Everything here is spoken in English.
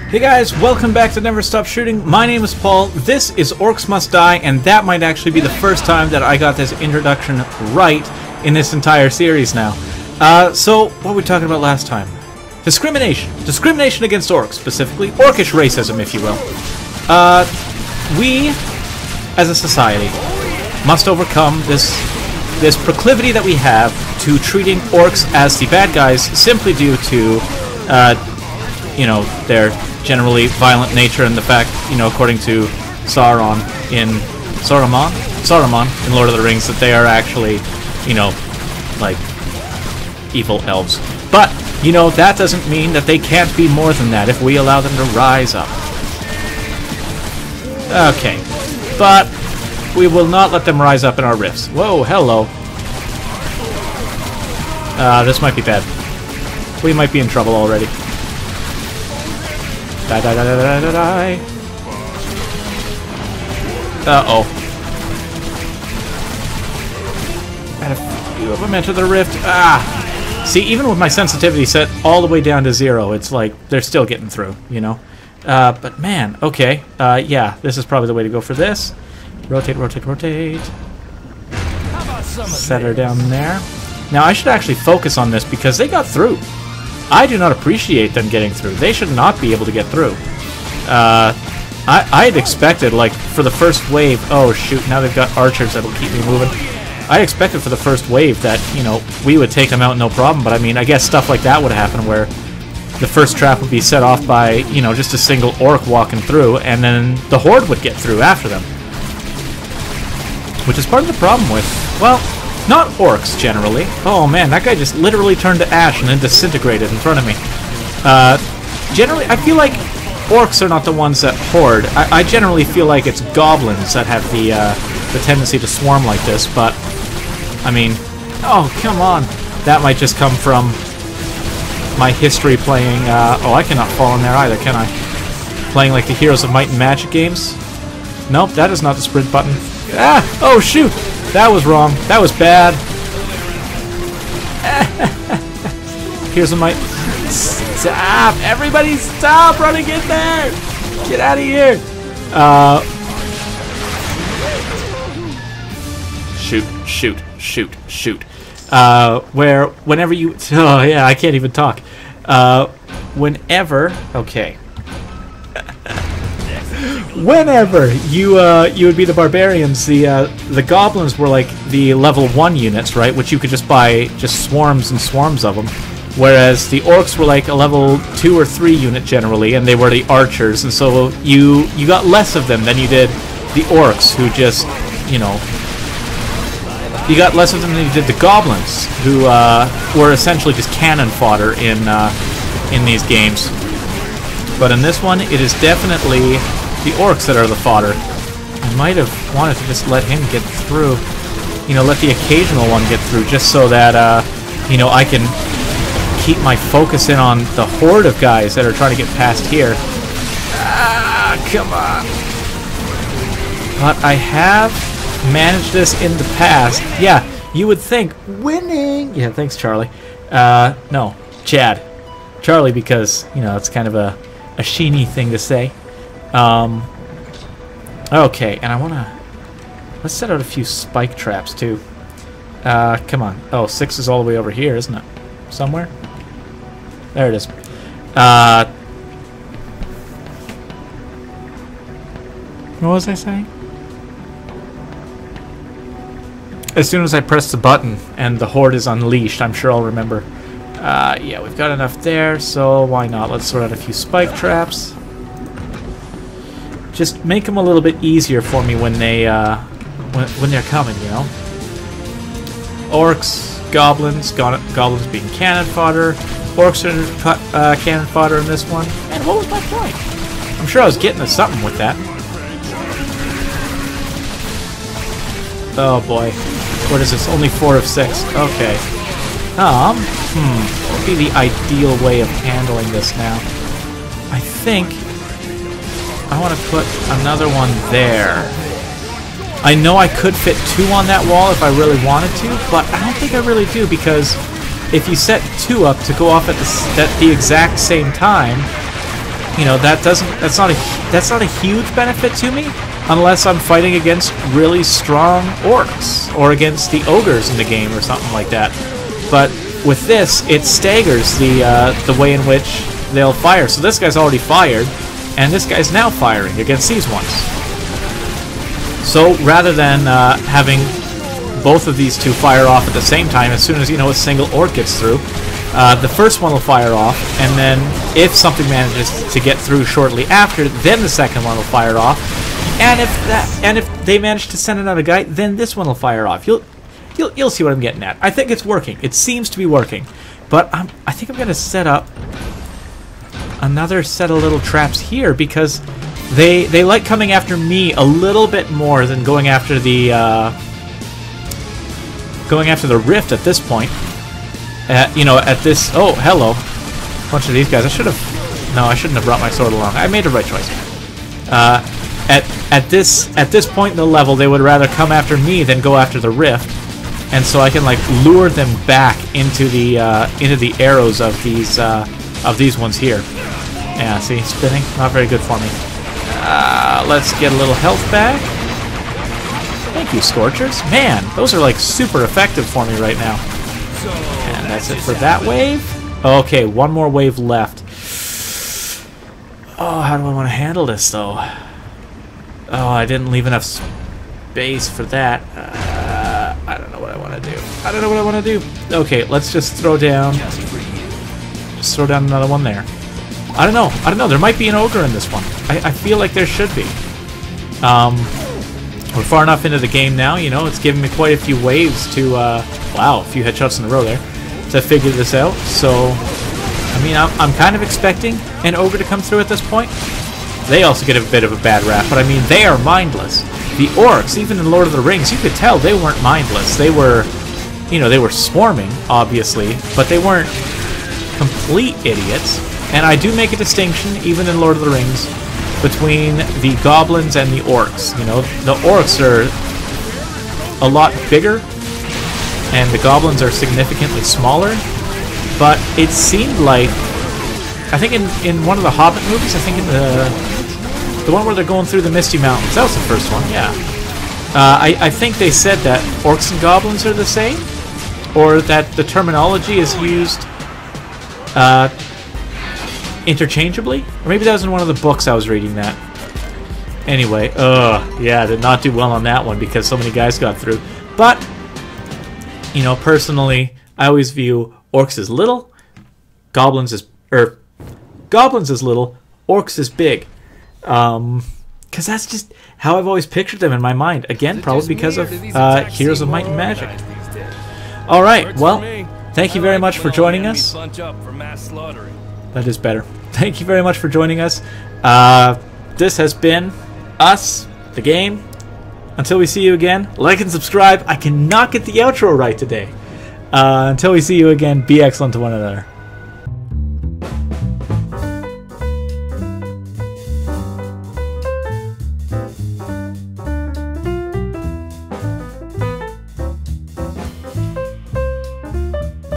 Hey guys, welcome back to Never Stop Shooting. My name is Paul, this is Orcs Must Die, and that might actually be the first time that I got this introduction right in this entire series now. So, what were we talking about last time? Discrimination. Discrimination against orcs, specifically. Orcish racism, if you will. We, as a society, must overcome this proclivity that we have to treating orcs as the bad guys simply due to, you know, their generally violent nature and the fact, you know, according to Saruman in Lord of the Rings, that they are actually, you know, like evil elves. But, you know, that doesn't mean that they can't be more than that if we allow them to rise up. Okay. But we will not let them rise up in our rifts. Whoa, hello. This might be bad. We might be in trouble already. Die, die, die, die, die, die, die. Uh-oh. And a few of them enter the rift. Ah! See, even with my sensitivity set all the way down to 0, it's like they're still getting through, you know? But man, okay. Yeah, this is probably the way to go for this. Rotate, rotate, rotate. Set her down there. Now, I should actually focus on this because they got through. I do not appreciate them getting through. They should not be able to get through. I had expected, like, for the first wave... Oh, shoot, now they've got archers that'll keep me moving. I expected for the first wave that, you know, we would take them out no problem, but I mean, I guess stuff like that would happen where the first trap would be set off by, you know, just a single orc walking through, and then the horde would get through after them. Which is part of the problem with, well, not orcs, generally. Oh man, that guy just literally turned to ash and then disintegrated in front of me. Generally, I feel like orcs are not the ones that horde. I generally feel like it's goblins that have the tendency to swarm like this, but, I mean, oh, come on. That might just come from my history playing, oh, I cannot fall in there either, can I? Playing, like, the Heroes of Might and Magic games? Nope, that is not the sprint button. Ah! Oh, shoot! That was wrong. That was bad. Here's my... Stop! Everybody stop running in there! Get out of here! Shoot, shoot, shoot, shoot. Whenever you... Oh, yeah, I can't even talk. Whenever... Okay. Whenever you would be the barbarians, the goblins were like the level 1 units, right? Which you could just buy just swarms and swarms of them. Whereas the orcs were like a level 2 or 3 unit generally, and they were the archers. And so you got less of them than you did the orcs, who just, you know, you got less of them than you did the goblins, who were essentially just cannon fodder in these games. But in this one, it is definitely the orcs that are the fodder. I might have wanted to just let him get through. You know, let the occasional one get through, just so that, you know, I can keep my focus in on the horde of guys that are trying to get past here. Ah, come on. But I have managed this in the past. Yeah, you would think winning... Yeah, thanks, Charlie. No, Chad. Charlie, because, you know, it's kind of a sheeny thing to say. Okay, and I want to... Let's set out a few spike traps, too. Come on. Oh, 6 is all the way over here, isn't it? Somewhere? There it is. What was I saying? As soon as I press the button and the horde is unleashed, I'm sure I'll remember. Yeah, we've got enough there, so why not? Let's sort out a few spike traps. Just make them a little bit easier for me when they when they're coming, you know. Orcs, goblins being cannon fodder. Orcs are cannon fodder in this one. And what was my point? I'm sure I was getting to something with that. Oh boy, what is this? Only 4 of 6. Okay. What would be the ideal way of handling this now? I think I want to put another one there. I know I could fit 2 on that wall if I really wanted to, but I don't think I really do, because if you set 2 up to go off at the exact same time, you know, that's not a huge benefit to me unless I'm fighting against really strong orcs or against the ogres in the game or something like that. But with this, it staggers the way in which they'll fire. So this guy's already fired, and this guy's now firing against these ones. So rather than having both of these two fire off at the same time, as soon as, you know, a single orc gets through, the first one will fire off, and then if something manages to get through shortly after, then the second one will fire off, and if they manage to send another guy, then this one will fire off. You'll see what I'm getting at. I think it's working. It seems to be working, but I think I'm going to set up another set of little traps here because they like coming after me a little bit more than going after the rift at this point. You know, at this... Oh, hello. A bunch of these guys. I shouldn't have brought my sword along. I made the right choice. At this point in the level, they would rather come after me than go after the rift, and so I can like lure them back into the arrows of these ones here. Yeah, see, spinning, not very good for me. Let's get a little health back. Thank you, Scorchers. Man, those are like super effective for me right now. And that's it for that wave. Okay, one more wave left. Oh, how do I want to handle this, though? Oh, I didn't leave enough space for that. I don't know what I want to do. I don't know what I want to do. Okay, let's just throw down... Just throw down another one there. I don't know. There might be an ogre in this one. I feel like there should be. We're far enough into the game now, you know, it's given me quite a few waves to, wow, a few headshots in a row there, to figure this out. So, I mean, I'm kind of expecting an ogre to come through at this point. They also get a bit of a bad rap, but I mean, they are mindless. The orcs, even in Lord of the Rings, you could tell they weren't mindless. They were, you know, they were swarming, obviously, but they weren't complete idiots. And I do make a distinction, even in Lord of the Rings, between the goblins and the orcs. You know, the orcs are a lot bigger, and the goblins are significantly smaller. But it seemed like, I think in one of the Hobbit movies, I think in the one where they're going through the Misty Mountains, that was the first one, yeah. I think they said that orcs and goblins are the same, or that the terminology is used interchangeably, or maybe that was in one of the books I was reading that. Anyway, yeah, I did not do well on that one because so many guys got through. But, you know, personally, I always view orcs as little, goblins as little, orcs as big. Because that's just how I've always pictured them in my mind. Again, probably because of Heroes of Might and Magic. Alright, well, thank you very much for joining us. That is better. Thank you very much for joining us. This has been us, the game. Until we see you again, like and subscribe. I cannot get the outro right today. Until we see you again, be excellent to one another.